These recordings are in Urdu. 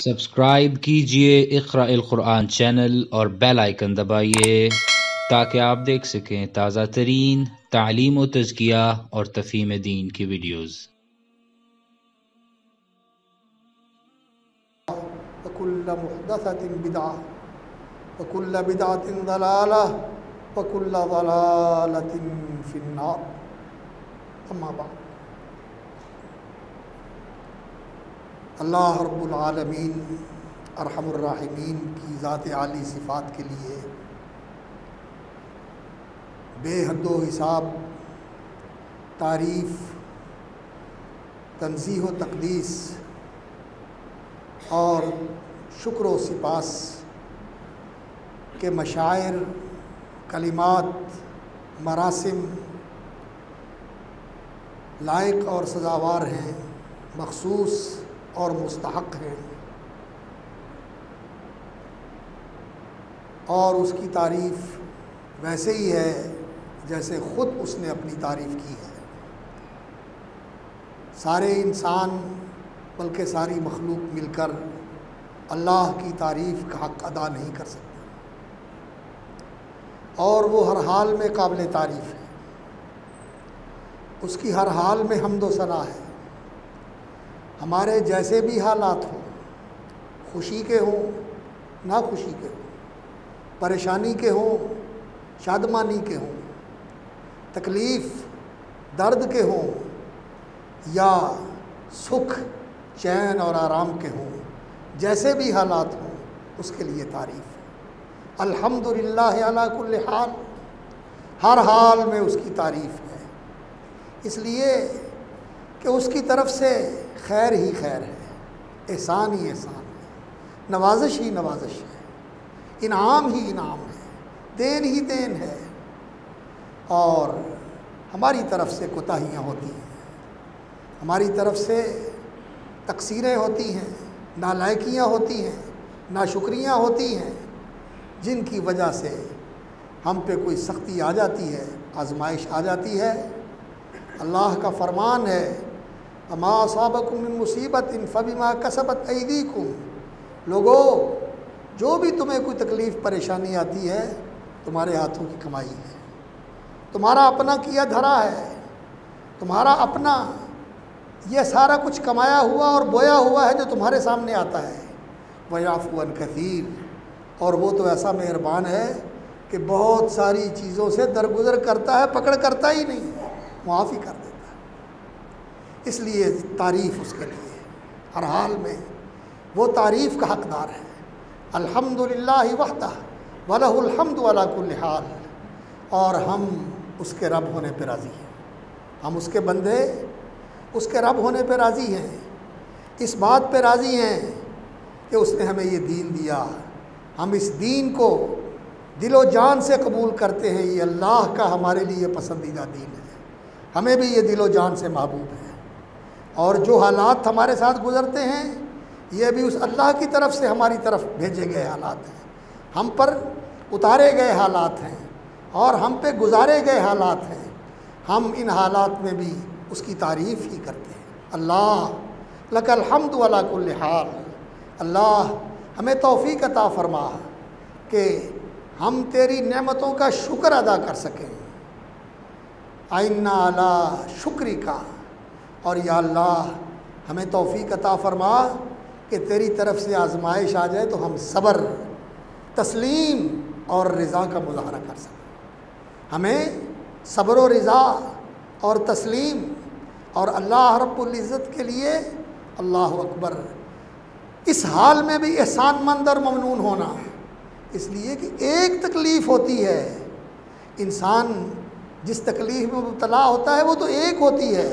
سبسکرائب کیجئے اقرأ القرآن چینل اور بیل آئیکن دبائیے تاکہ آپ دیکھ سکیں تازہ ترین تعلیم و تزکیہ اور تفہیم دین کی ویڈیوز۔ وَكُلَّ مُحْدَثَةٍ بِدْعَةٍ وَكُلَّ بِدْعَةٍ ضَلَالَةٍ وَكُلَّ ضَلَالَةٍ فِي النَّارِ اما بعد۔ اللہ رب العالمین ارحم الراحمین کی ذات عالی صفات کے لیے بے حد و حساب تعریف، تنزیہ و تقدیس اور شکر و سپاس کے مشاعر، کلمات، مراسم لائق اور سزاوار ہیں، مخصوص اور مستحق ہیں، اور اس کی تعریف ویسے ہی ہے جیسے خود اس نے اپنی تعریف کی ہے۔ سارے انسان بلکہ ساری مخلوق مل کر اللہ کی تعریف کا حق ادا نہیں کر سکتے، اور وہ ہر حال میں قابل تعریف ہے۔ اس کی ہر حال میں حمد و ثنا ہے۔ ہمارے جیسے بھی حالات ہوں، خوشی کے ہوں، ناخوشی کے ہوں، پریشانی کے ہوں، شادمانی کے ہوں، تکلیف درد کے ہوں، یا سکھ چین اور آرام کے ہوں، جیسے بھی حالات ہوں اس کے لیے تعریف ہے۔ الحمدللہ علی کل حال، ہر حال میں اس کی تعریف ہے، اس لیے کہ اس کی طرف سے خیر ہی خیر ہے، احسان ہی احسان ہے، نوازش ہی نوازش ہے، انعام ہی انعام ہے، دین ہی دین ہے، اور ہماری طرف سے کوتاہیاں ہوتی ہیں، ہماری طرف سے تقصیریں ہوتی ہیں، نالائکیاں ہوتی ہیں، ناشکریاں ہوتی ہیں، جن کی وجہ سے ہم پہ کوئی سختی آ جاتی ہے، آزمائش آ جاتی ہے۔ اللہ کا فرمان ہے اما اصابکم من مصیبت فبما کسبت ایدیکم، لوگو جو بھی تمہیں کوئی تکلیف پریشانی آتی ہے تمہارے ہاتھوں کی کمائی ہے، تمہارا اپنا کیا دھرا ہے، تمہارا اپنا یہ سارا کچھ کمایا ہوا اور بویا ہوا ہے جو تمہارے سامنے آتا ہے۔ وَيَعْفُو عَنْ كَثِيرٍ، اور وہ تو ایسا مہربان ہے کہ بہت ساری چیزوں سے درگزر کرتا ہے، پکڑ کرتا ہی نہیں ہے، معافی کر دیتا ہے۔ اس لیے تعریف اس کے لیے ہر حال میں وہ تعریف کا حقدار ہے۔ الحمدللہ وحدہ وَلَهُ الْحَمْدُ عَلَى كُلِّ حال، اور ہم اس کے رب ہونے پہ راضی ہیں، ہم اس کے بندے اس کے رب ہونے پہ راضی ہیں، اس بات پہ راضی ہیں کہ اس نے ہمیں یہ دین دیا، ہم اس دین کو دل و جان سے قبول کرتے ہیں، یہ اللہ کا ہمارے لیے پسندیدہ دین ہے، ہمیں بھی یہ دل و جان سے محبوب ہے، اور جو حالات ہمارے ساتھ گزرتے ہیں یہ بھی اس اللہ کی طرف سے ہماری طرف بھیجے گئے حالات ہیں، ہم پر اتارے گئے حالات ہیں، اور ہم پہ گزارے گئے حالات ہیں، ہم ان حالات میں بھی اس کی تعریف ہی کرتے ہیں۔ اللہ لک الحمد علی کل حال، اللہ ہمیں توفیق عطا فرما کہ ہم تیری نعمتوں کا شکر ادا کر سکیں۔ اعنا علی شکری کا، اور یا اللہ ہمیں توفیق عطا فرما کہ تیری طرف سے آزمائش آ جائے تو ہم صبر، تسلیم اور رضا کا مظاہرہ کر سکیں، ہمیں صبر و رضا اور تسلیم اور اللہ رب العزت کے لیے اللہ اکبر اس حال میں بھی احسان مند اور ممنون ہونا، اس لیے کہ ایک تکلیف ہوتی ہے، انسان جس تکلیف میں مبتلا ہوتا ہے وہ تو ایک ہوتی ہے،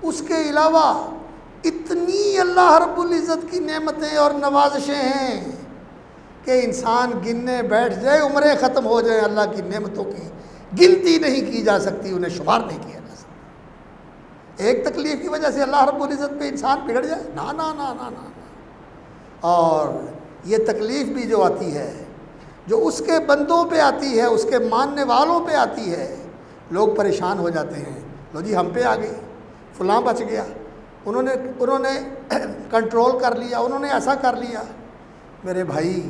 اس کے علاوہ اتنی اللہ رب العزت کی نعمتیں اور نوازشیں ہیں کہ انسان گننے بیٹھ جائے عمریں ختم ہو جائیں، اللہ کی نعمتوں کی گنتی نہیں کی جا سکتی، انہیں شمار نہیں کیا جا سکتا۔ ایک تکلیف کی وجہ سے اللہ رب العزت پہ انسان بگڑ جائے، نا نا نا نا نا۔ اور یہ تکلیف بھی جو آتی ہے، جو اس کے بندوں پہ آتی ہے، اس کے ماننے والوں پہ آتی ہے، لوگ پریشان ہو جاتے ہیں، لو جی ہم پہ آ گئی، فلاں بچ گیا، انہوں نے کنٹرول کر لیا، انہوں نے ایسا کر لیا۔ میرے بھائی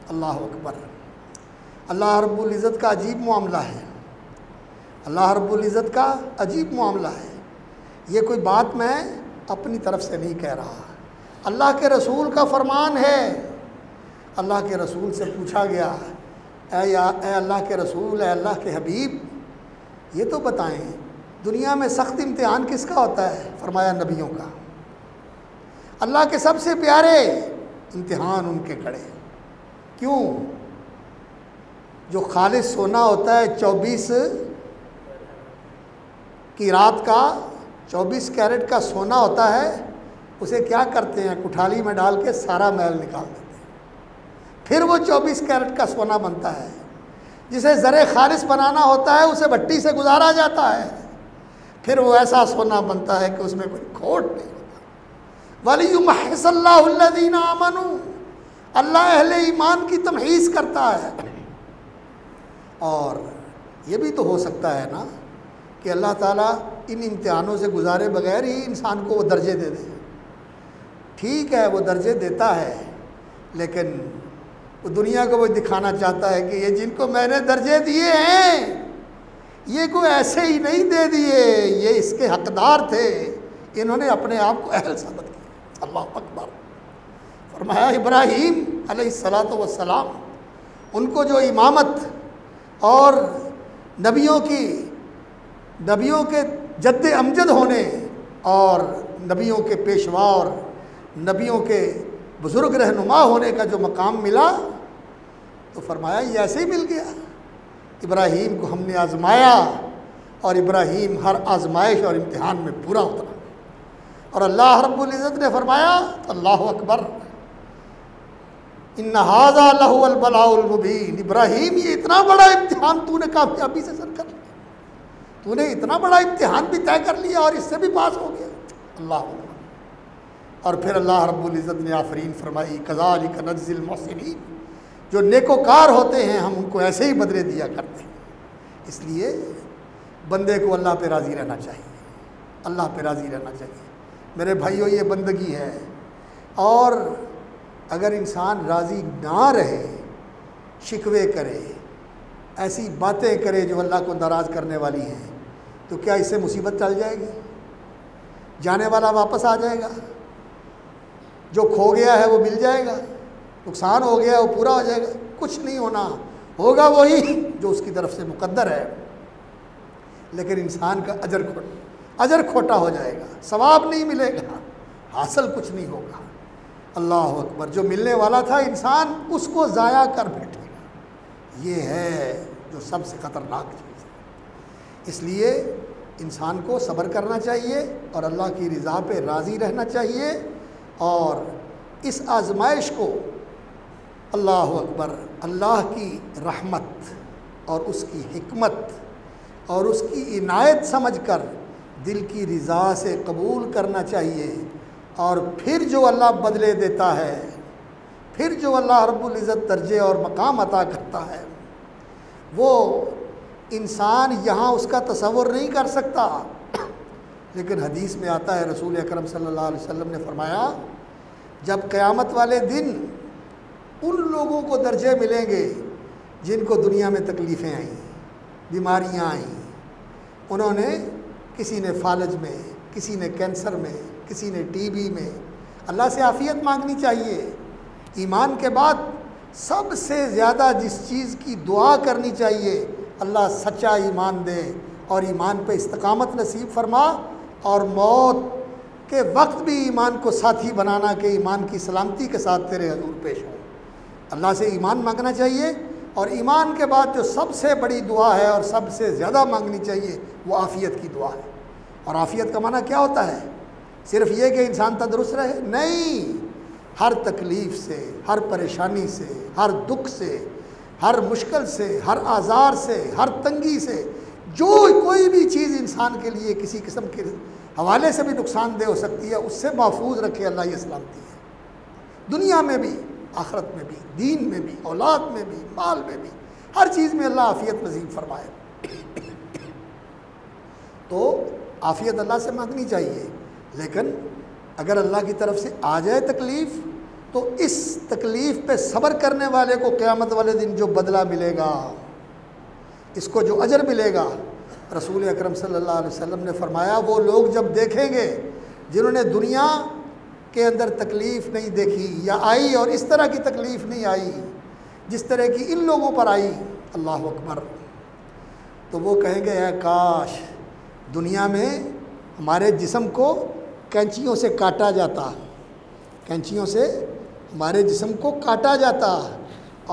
اللہ اکبر، اللہ رب العزت کا عجیب معاملہ ہے، اللہ رب العزت کا عجیب معاملہ ہے۔ یہ کوئی بات میں اپنی طرف سے نہیں کہہ رہا، اللہ کے رسول کا فرمان ہے۔ اللہ کے رسول سے پوچھا گیا، اے اللہ کے رسول، اے اللہ کے حبیب، یہ تو بتائیں دنیا میں سخت امتحان کس کا ہوتا ہے؟ فرمایا نبیوں کا۔ اللہ کے سب سے پیارے امتحان ان کے کڑے۔ کیوں؟ جو خالص سونا ہوتا ہے 24 کی رات کا، 24 کیرٹ کا سونا ہوتا ہے، اسے کیا کرتے ہیں؟ کٹھالی میں ڈال کے سارا میل نکال دیتے ہیں، پھر وہ 24 کیرٹ کا سونا بنتا ہے۔ جسے زر خالص بنانا ہوتا ہے اسے بھٹی سے گزارا جاتا ہے، پھر وہ ایسا سونا بنتا ہے کہ اس میں کوئی کھوٹ نہیں ہوتا۔ وَلِيُمَحِّصَ اللَّهُ الَّذِينَ آمَنُوا، اللہ اہل ایمان کی تمحیص کرتا ہے۔ اور یہ بھی تو ہو سکتا ہے نا کہ اللہ تعالیٰ ان امتحانوں سے گزارے بغیر ہی انسان کو وہ درجے دے دے۔ ٹھیک ہے وہ درجے دیتا ہے، لیکن وہ دنیا کو وہ دکھانا چاہتا ہے کہ یہ جن کو میں نے درجے دیے ہیں یہ کوئی ایسے ہی نہیں دے دیے، یہ اس کے حقدار تھے، انہوں نے اپنے آپ کو اہل ثابت کیا۔ اللہ اکبر۔ فرمایا ابراہیم علیہ السلام، ان کو جو امامت اور نبیوں کے جد امجد ہونے اور نبیوں کے پیشوا اور نبیوں کے بزرگ رہنما ہونے کا جو مقام ملا، تو فرمایا یہ ایسے ہی مل گیا۔ ابراہیم کو ہم نے آزمایا اور ابراہیم ہر آزمائش اور امتحان میں پورا اترا، اور اللہ رب العزت نے فرمایا اللہ اکبر، ان ھذا لہو البلاء المبین، ابراہیم یہ اتنا بڑا امتحان تو نے کامیابی سے سر کر لیا، تو نے اتنا بڑا امتحان بھی طے کر لیا اور اس سے بھی پاس ہو گیا۔ اللہ اکبر۔ اور پھر اللہ رب العزت نے آفرین فرمائی، کذالک نجزی المحسنین، جو نیکوکار ہوتے ہیں ہم ان کو ایسے ہی بدلے دیا کرتے ہیں۔ اس لیے بندے کو اللہ پہ راضی رہنا چاہیے، اللہ پہ راضی رہنا چاہیے۔ میرے بھائیوں یہ بندگی ہے، اور اگر انسان راضی نہ رہے، شکوے کرے، ایسی باتیں کرے جو اللہ کو ناراض کرنے والی ہیں، تو کیا اس سے مصیبت ٹل جائے گی؟ جانے والا واپس آ جائے گا؟ جو کھو گیا ہے وہ مل جائے گا؟ نقصان ہو گیا وہ پورا ہو جائے گا؟ کچھ نہیں ہونا، ہوگا وہی جو اس کی طرف سے مقدر ہے، لیکن انسان کا اجر کھوٹا ہو جائے گا، ثواب نہیں ملے گا، حاصل کچھ نہیں ہوگا۔ اللہ اکبر۔ جو ملنے والا تھا انسان اس کو ضائع کر بیٹھے گا، یہ ہے جو سب سے خطرناک چیز ہے۔ اس لیے انسان کو صبر کرنا چاہیے اور اللہ کی رضا پہ راضی رہنا چاہیے، اور اس آزمائش کو اللہ اکبر، اللہ کی رحمت اور اس کی حکمت اور اس کی عنایت سمجھ کر دل کی رضا سے قبول کرنا چاہیے، اور پھر جو اللہ بدلے دیتا ہے، پھر جو اللہ رب العزت درجے اور مقام عطا کرتا ہے، وہ انسان یہاں اس کا تصور نہیں کر سکتا۔ لیکن حدیث میں آتا ہے، رسول اکرم صلی اللہ علیہ وسلم نے فرمایا، جب قیامت والے دن ان لوگوں کو درجے ملیں گے جن کو دنیا میں تکلیفیں آئیں، بیماریاں آئیں، انہوں نے کسی نے فالج میں، کسی نے کینسر میں، کسی نے ٹی بی میں، اللہ سے عافیت مانگنی چاہیے۔ ایمان کے بعد سب سے زیادہ جس چیز کی دعا کرنی چاہیے، اللہ سچا ایمان دے اور ایمان پہ استقامت نصیب فرما، اور موت کے وقت بھی ایمان کو ساتھی بنانا کہ ایمان کی سلامتی کے ساتھ تیرے حضور پیش ہوں۔ اللہ سے ایمان مانگنا چاہیے، اور ایمان کے بعد جو سب سے بڑی دعا ہے اور سب سے زیادہ مانگنی چاہیے وہ عافیت کی دعا ہے۔ اور عافیت کا معنی کیا ہوتا ہے؟ صرف یہ کہ انسان تندرست رہے؟ نہیں، ہر تکلیف سے، ہر پریشانی سے، ہر دکھ سے، ہر مشکل سے، ہر آزار سے، ہر تنگی سے، جو کوئی بھی چیز انسان کے لیے کسی قسم کے حوالے سے بھی نقصان دہ ہو سکتی ہے، اس سے محفوظ رکھے اللہ، یہ سلامتی ہے، دنیا میں بھی، آخرت میں بھی، دین میں بھی، اولاد میں بھی، مال میں بھی، ہر چیز میں اللہ عافیت نصیب فرمائے۔ تو عافیت اللہ سے مانگنی چاہیے، لیکن اگر اللہ کی طرف سے آ جائے تکلیف تو اس تکلیف پہ صبر کرنے والے کو قیامت والے دن جو بدلہ ملے گا، اس کو جو اجر ملے گا، رسول اکرم صلی اللہ علیہ وسلم نے فرمایا وہ لوگ جب دیکھیں گے جنہوں نے دنیا کے اندر تکلیف نہیں دیکھی یا آئی اور اس طرح کی تکلیف نہیں آئی جس طرح کی ان لوگوں پر آئی، اللہ اکبر، تو وہ کہیں گے اے کاش دنیا میں ہمارے جسم کو کینچیوں سے کاٹا جاتا، کینچیوں سے ہمارے جسم کو کاٹا جاتا،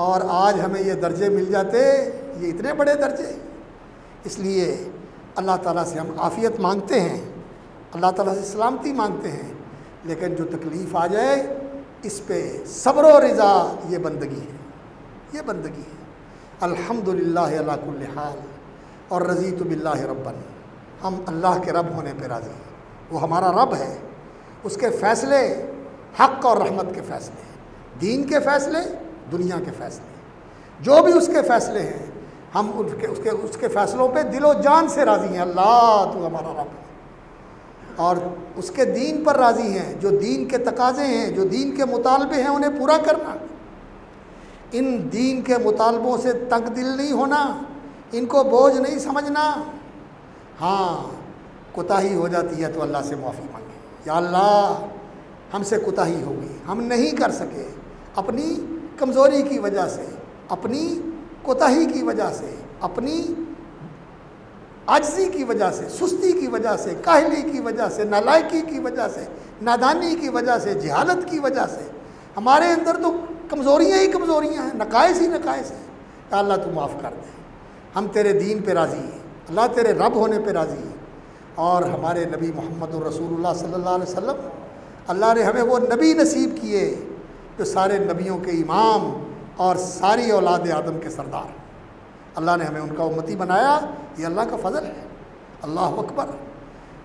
اور آج ہمیں یہ درجے مل جاتے، یہ اتنے بڑے درجے۔ اس لیے اللہ تعالیٰ سے ہم عافیت مانگتے ہیں، اللہ تعالیٰ سے سلامتی مانگتے ہیں، لیکن جو تکلیف آ جائے اس پہ صبر و رضا، یہ بندگی ہے، یہ بندگی ہے۔ الحمدللہ علی کل حال، اور رضیت باللہ ربا، ہم اللہ کے رب ہونے پہ راضی ہیں، وہ ہمارا رب ہے، اس کے فیصلے حق اور رحمت کے فیصلے ہیں، دین کے فیصلے، دنیا کے فیصلے، جو بھی اس کے فیصلے ہیں ہم اس کے فیصلوں پہ دل و جان سے راضی ہیں۔ اللہ تو ہمارا رب ہے، اور اس کے دین پر راضی ہیں، جو دین کے تقاضے ہیں، جو دین کے مطالبے ہیں انہیں پورا کرنا، ان دین کے مطالبوں سے تنگ دل نہیں ہونا، ان کو بوجھ نہیں سمجھنا۔ ہاں کوتاہی ہو جاتی ہے تو اللہ سے معافی مانگیں، یا اللہ ہم سے کوتاہی ہو گئی، ہم نہیں کر سکے، اپنی کمزوری کی وجہ سے، اپنی کوتاہی کی وجہ سے، اپنی عاجزی کی وجہ سے، سستی کی وجہ سے، کاہلی کی وجہ سے، نالائکی کی وجہ سے، نادانی کی وجہ سے، جہالت کی وجہ سے، ہمارے اندر تو کمزوریاں ہی کمزوریاں ہیں، نقائص ہی نقائص ہیں۔ یا اللہ تو معاف کر دے، ہم تیرے دین پہ راضی ہیں، اللہ تیرے رب ہونے پہ راضی ہیں، اور ہمارے نبی محمد الرسول اللہ صلی اللہ علیہ وسلم، اللہ نے ہمیں وہ نبی نصیب کیے جو سارے نبیوں کے امام اور ساری اولاد آدم کے سردار، اللہ نے ہمیں ان کا امتی بنایا، یہ اللہ کا فضل ہے، اللہ اکبر۔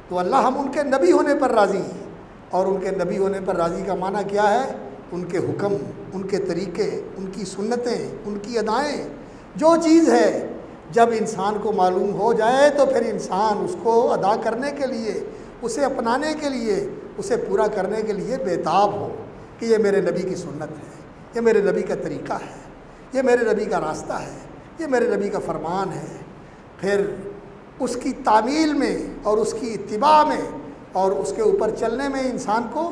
تو اللہ ہم ان کے نبی ہونے پر راضی ہیں، اور ان کے نبی ہونے پر راضی کا معنی کیا ہے؟ ان کے حکم، ان کے طریقے، ان کی سنتیں، ان کی ادائیں، جو چیز ہے جب انسان کو معلوم ہو جائے تو پھر انسان اس کو ادا کرنے کے لیے، اسے اپنانے کے لیے، اسے پورا کرنے کے لیے بےتاب ہو کہ یہ میرے نبی کی سنت ہے، یہ میرے نبی کا طریقہ ہے، یہ میرے نبی کا راستہ ہے، یہ میرے نبی کا فرمان ہے۔ پھر اس کی تعمیل میں اور اس کی اتباع میں اور اس کے اوپر چلنے میں انسان کو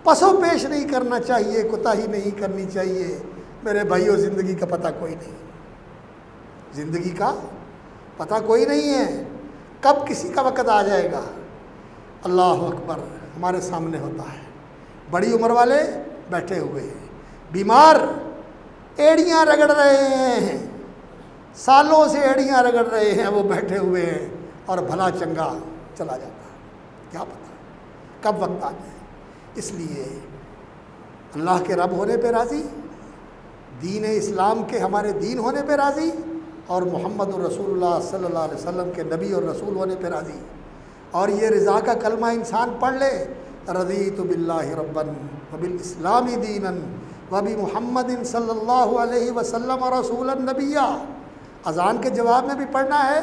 پس و پیش نہیں کرنا چاہیے، کوتاہی نہیں کرنی چاہیے۔ میرے بھائیوں، زندگی کا پتہ کوئی نہیں، زندگی کا پتہ کوئی نہیں ہے، کب کسی کا وقت آ جائے گا۔ اللہ اکبر، ہمارے سامنے ہوتا ہے، بڑی عمر والے بیٹھے ہوئے ہیں، بیمار ایڑیاں رگڑ رہے ہیں، سالوں سے ایڑیاں رگڑ رہے ہیں، وہ بیٹھے ہوئے ہیں، اور بھلا چنگا چلا جاتا ہے، کیا پتہ کب وقت آ جائے۔ اس لیے اللہ کے رب ہونے پہ راضی، دین اسلام کے ہمارے دین ہونے پہ راضی، اور محمد الرسول اللہ صلی اللہ علیہ وسلم کے نبی اور رسول ہونے پہ راضی، اور یہ رضا کا کلمہ انسان پڑھ لے، رضیت باللہ ربا وبالاسلام دینا وبمحمد صلی اللہ علیہ وسلم رسول النبی۔ اذان کے جواب میں بھی پڑھنا ہے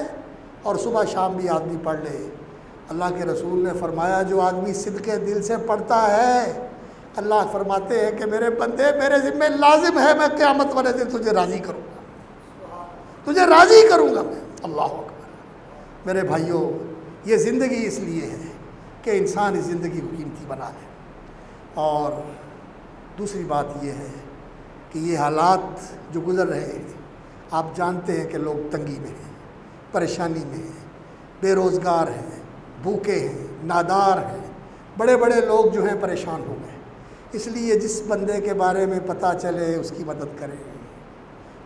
اور صبح شام بھی آدمی پڑھ لے۔ اللہ کے رسول نے فرمایا جو آدمی صدقے دل سے پڑھتا ہے، اللہ فرماتے ہیں کہ میرے بندے میرے ذمہ لازم ہے میں قیامت والے دن تجھے راضی کروں گا، تجھے راضی کروں گا میں۔ اللہ اکبر۔ میرے بھائیوں، یہ زندگی اس لیے ہے کہ انسان اس زندگی کو قیمتی بنا لے، اور دوسری بات یہ ہے کہ یہ حالات جو گزر رہے ہیں، آپ جانتے ہیں کہ لوگ تنگی میں ہیں، پریشانی میں ہیں، بے روزگار ہیں، بھوکے ہیں، نادار ہیں، بڑے بڑے لوگ جو ہیں پریشان ہو گئے۔ اس لیے جس بندے کے بارے میں پتہ چلے اس کی مدد کریں،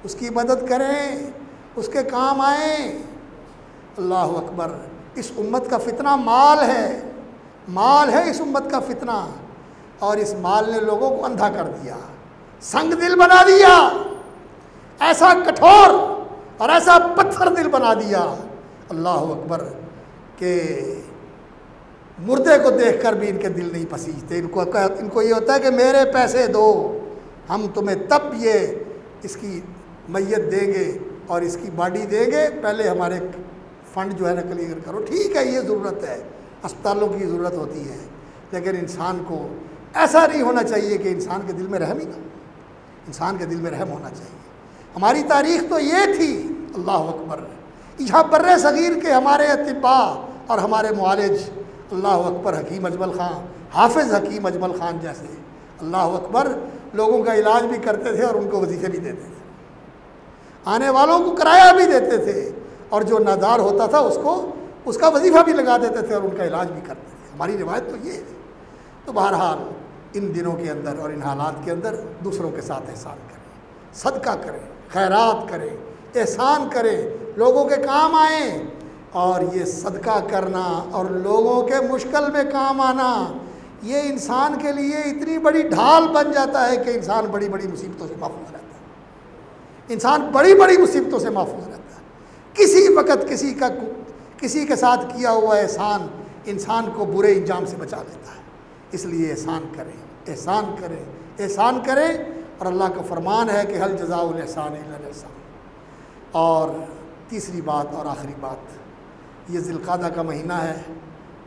اس کی مدد کریں، اس کے کام آئیں۔ اللہ اکبر۔ اس امت کا فتنہ مال ہے، مال ہے اس امت کا فتنہ، اور اس مال نے لوگوں کو اندھا کر دیا، سنگ دل بنا دیا، ایسا کٹھور اور ایسا پتھر دل بنا دیا، اللہ اکبر، کہ مردے کو دیکھ کر بھی ان کے دل نہیں پسیجتے۔ ان کو یہ ہوتا ہے کہ میرے پیسے دو، ہم تمہیں تب یہ اس کی میت دیں گے اور اس کی باڈی دیں گے، پہلے ہمارے فنڈ جو ہے نا کلیئر کرو۔ ٹھیک ہے، یہ ضرورت ہے، اسپتالوں کی ضرورت ہوتی ہے، لیکن انسان کو ایسا نہیں ہونا چاہیے کہ انسان کے دل میں رحم ہی نہ ہو، انسان کے دل میں رحم ہونا چاہیے۔ ہماری تاریخ تو یہ تھی، اللہ اکبر، یہاں بر صغیر کے ہمارے اطباء اور ہمارے معالج، اللہ اکبر، حکیم اجمل خان، حافظ حکیم اجمل خان جیسے، اللہ اکبر، لوگوں کا علاج بھی کرتے تھے اور ان کو وظیفے بھی دیتے تھے، آنے والوں کو کرایہ بھی دیتے تھے، اور جو نادار ہوتا تھا اس کا وظیفہ بھی لگا دیتے تھے اور ان کا علاج بھی کرتے تھے۔ ہماری روایت تو یہ ہے۔ تو بہرحال ان دنوں کے اندر اور ان حالات کے اندر دوسروں کے ساتھ احسان کریں، صدقہ کریں، خیرات کریں، احسان کریں، لوگوں کے کام آئیں، اور یہ صدقہ کرنا اور لوگوں کے مشکل میں کام آنا، یہ انسان کے لیے اتنی بڑی ڈھال بن جاتا ہے کہ انسان بڑی بڑی مصیبتوں سے محفوظ رہتا ہے، انسان بڑی بڑی مصیبتوں سے محفوظ رہتا ہے۔ کسی وقت کسی کے ساتھ کیا ہوا احسان انسان کو برے انجام سے بچا لیتا ہے۔ اس لیے احسان کریں، احسان کریں، احسان کریں، اور اللہ کا فرمان ہے کہ حل جزاء الاحسان الا الاحسان۔ اور تیسری بات اور آخری بات، یہ ذی القعدہ کا مہینہ ہے،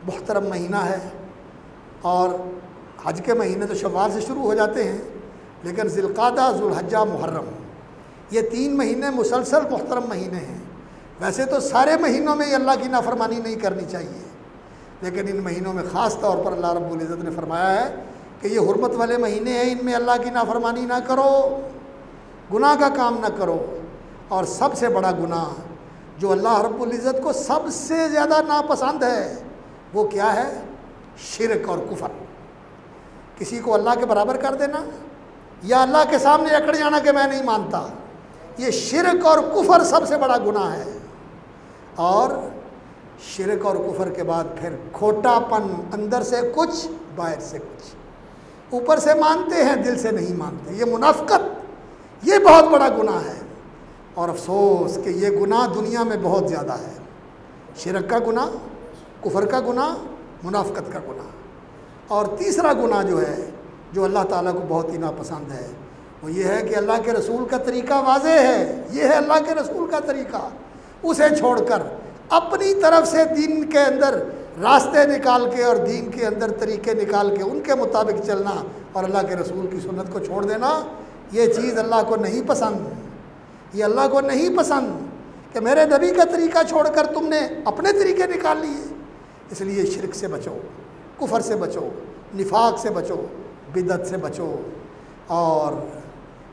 محترم مہینہ ہے، اور حج کے مہینے تو شوال سے شروع ہو جاتے ہیں، لیکن ذی القعدہ، ذو الحجہ، محرم، یہ 3 مہینے مسلسل محترم مہینے ہیں۔ ویسے تو سارے مہینوں میں اللہ کی نافرمانی نہیں کرنی چاہیے، لیکن ان مہینوں میں خاص طور پر اللہ رب العزت نے فرمایا ہے کہ یہ حرمت والے مہینے ہیں، ان میں اللہ کی نافرمانی نہ کرو، گناہ کا کام نہ کرو۔ اور سب سے بڑا گناہ جو اللہ رب العزت کو سب سے زیادہ ناپسند ہے وہ کیا ہے؟ شرک اور کفر، کسی کو اللہ کے برابر کر دینا یا اللہ کے سامنے اکڑ جانا کہ میں نہیں مانتا، یہ شرک اور کفر سب سے بڑا گناہ ہے۔ اور شرک اور کفر کے بعد پھر کھوٹا پن، اندر سے کچھ باہر سے کچھ، اوپر سے مانتے ہیں دل سے نہیں مانتے، یہ منافقت، یہ بہت بڑا گناہ ہے۔ اور افسوس کہ یہ گناہ دنیا میں بہت زیادہ ہے، شرک کا گناہ، کفر کا گناہ، منافقت کا گناہ۔ اور تیسرا گناہ جو ہے، جو اللہ تعالیٰ کو بہت ہی ناپسند ہے، وہ یہ ہے کہ اللہ کے رسول کا طریقہ واضح ہے، یہ ہے اللہ کے رسول کا طریقہ، اسے چھوڑ کر اپنی طرف سے دین کے اندر راستے نکال کے اور دین کے اندر طریقے نکال کے ان کے مطابق چلنا اور اللہ کے رسول کی سنت کو چھوڑ دینا، یہ چیز اللہ کو نہیں پسند، یہ اللہ کو نہیں پسند کہ میرے نبی کا طریقہ چھوڑ کر تم نے اپنے طریقے نکال لیے۔ اس لیے شرک سے بچو، کفر سے بچو، نفاق سے بچو، بدعت سے بچو، اور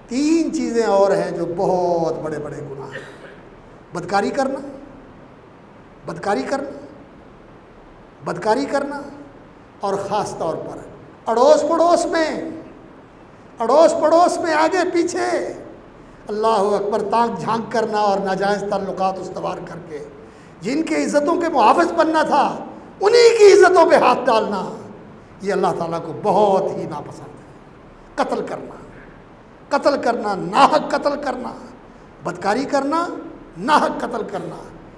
3 چیزیں اور ہیں جو بہت بڑے بڑے گناہ ہیں۔ بدکاری کرنا، بدکاری کرنا، بدکاری کرنا، اور خاص طور پر اڑوس پڑوس میں آگے پیچھے اللہ اکبر تانک جھانک کرنا اور ناجائز تعلقات استوار کر کے جن کے عزتوں کے محافظ بننا تھا انہی کی عزتوں پہ ہاتھ ڈالنا، یہ اللہ تعالیٰ کو بہت ہی ناپسند ہے۔ قتل کرنا، ناحق قتل کرنا، بدکاری کرنا، ناحق قتل کرنا،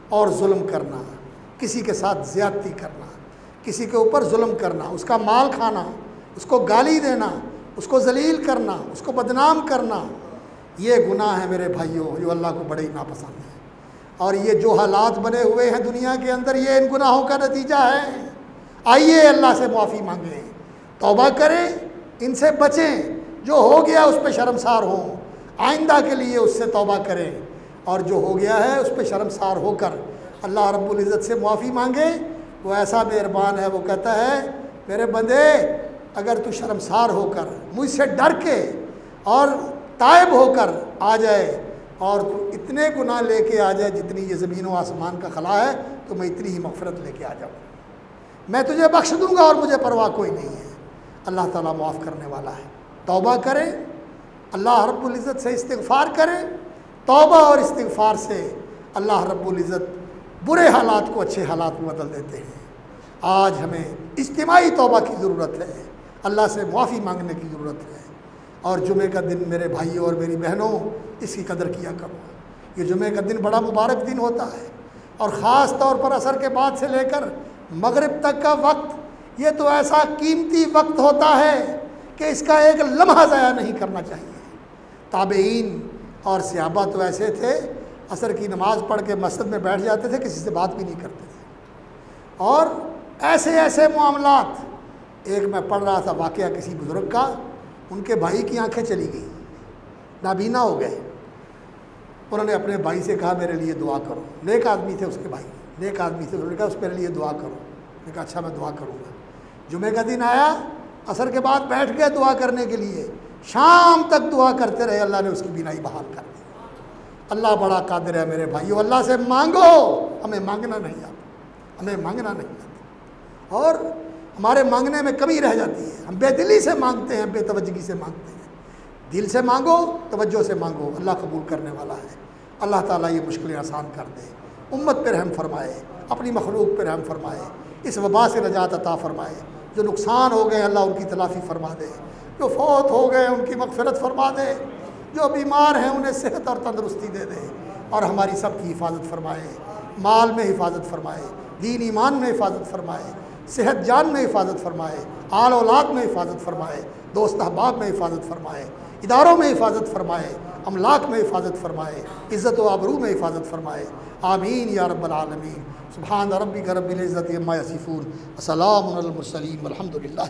اور ظلم کرنا، کسی کے ساتھ زیادتی کرنا، کسی کے اوپر ظلم کرنا، اس کا مال کھانا، اس کو گالی دینا، اس کو ذلیل کرنا، اس کو بدنام کرنا، یہ گناہ ہے میرے بھائیوں جو اللہ کو بڑے ہی ناپسند ہے۔ اور یہ جو حالات بنے ہوئے ہیں دنیا کے اندر، یہ ان گناہوں کا نتیجہ ہے۔ آئیے اللہ سے معافی مانگیں، توبہ کریں، ان سے بچیں، جو ہو گیا اس پہ شرمسار ہوں، آئندہ کے لیے اس سے توبہ کریں، اور جو ہو گیا ہے اس پہ شرمسار ہو کر اللہ رب العزت سے معافی مانگیں۔ وہ ایسا مہربان ہے، وہ کہتا ہے میرے بندے اگر تو شرمسار ہو کر مجھ سے ڈر کے اور تائب ہو کر آ جائے اور تو اتنے گناہ لے کے آ جائے جتنی یہ زمین و آسمان کا خلا ہے، تو میں اتنی ہی مغفرت لے کے آ جاؤں، میں تجھے بخش دوں گا اور مجھے پرواہ کوئی نہیں ہے۔ اللہ تعالیٰ معاف کرنے والا ہے۔ توبہ کریں، اللہ رب العزت سے استغفار کریں، توبہ اور استغفار سے اللہ رب العزت برے حالات کو اچھے حالات میں بدل دیتے ہیں۔ آج ہمیں اجتماعی توبہ کی ضرورت ہے، اللہ سے معافی مانگنے کی ضرورت ہے، اور جمعے کا دن میرے بھائیوں اور میری بہنوں اس کی قدر کیا کرو۔ یہ جمعے کا دن بڑا مبارک دن ہوتا ہے، اور خاص طور پر عصر کے بعد سے لے کر مغرب تک کا وقت، یہ تو ایسا قیمتی وقت ہوتا ہے کہ اس کا ایک لمحہ ضائع نہیں کرنا چاہیے۔ تابعین اور صحابہ تو ایسے تھے، عصر کی نماز پڑھ کے مسجد میں بیٹھ جاتے تھے، کسی سے بات بھی نہیں کرتے تھے، اور ایسے ایسے معاملات ایک میں پڑھ رہا تھا واقعہ کسی بزرگ کا، ان کے بھائی کی آنکھیں چلی گئیں، نابینا ہو گئے۔ انہوں نے اپنے بھائی سے کہا میرے لیے دعا کرو، نیک آدمی تھے اس کے بھائی، نیک آدمی تھے، انہوں نے کہا اس میرے لیے دعا کرو۔ میں نے کہا اچھا میں دعا کروں گا۔ جمعہ کا دن آیا، عصر کے بعد بیٹھ گئے دعا کرنے کے لیے، شام تک دعا کرتے رہے، اللہ نے اس کی بینائی بحال کر دی۔ اللہ بڑا قادر ہے میرے بھائیو، اللہ سے مانگو، ہمیں مانگنا نہیں آتا، ہمیں مانگنا نہیں آتا، اور ہمارے مانگنے میں کمی رہ جاتی ہے، ہم بے دلی سے مانگتے ہیں، بے توجہی سے مانگتے ہیں۔ دل سے مانگو، توجہ سے مانگو، اللہ قبول کرنے والا ہے۔ اللہ تعالیٰ یہ مشکلیں آسان کر دے، امت پہ رحم فرمائے، اپنی مخلوق پہ رحم فرمائے، اس وبا سے نجات عطا فرمائے۔ جو نقصان ہو گئے اللہ ان کی تلافی فرما دے، جو فوت ہو گئے ان کی مغفرت فرما دے، جو بیمار ہیں انہیں صحت اور تندرستی دے دے، اور ہماری سب کی حفاظت فرمائے، مال میں حفاظت فرمائے، دین ایمان میں حفاظت فرمائے، صحت جان میں حفاظت فرمائے، آل اولاد میں حفاظت فرمائے، دوست احباب میں حفاظت فرمائے، اداروں میں حفاظت فرمائے، املاک میں حفاظت فرمائے، عزت و آبرو میں حفاظت فرمائے۔ آمین یا رب العالمین۔ سبحان ربک رب العزت عما یصفون، وسلام علی المرسلین، والحمد للہ۔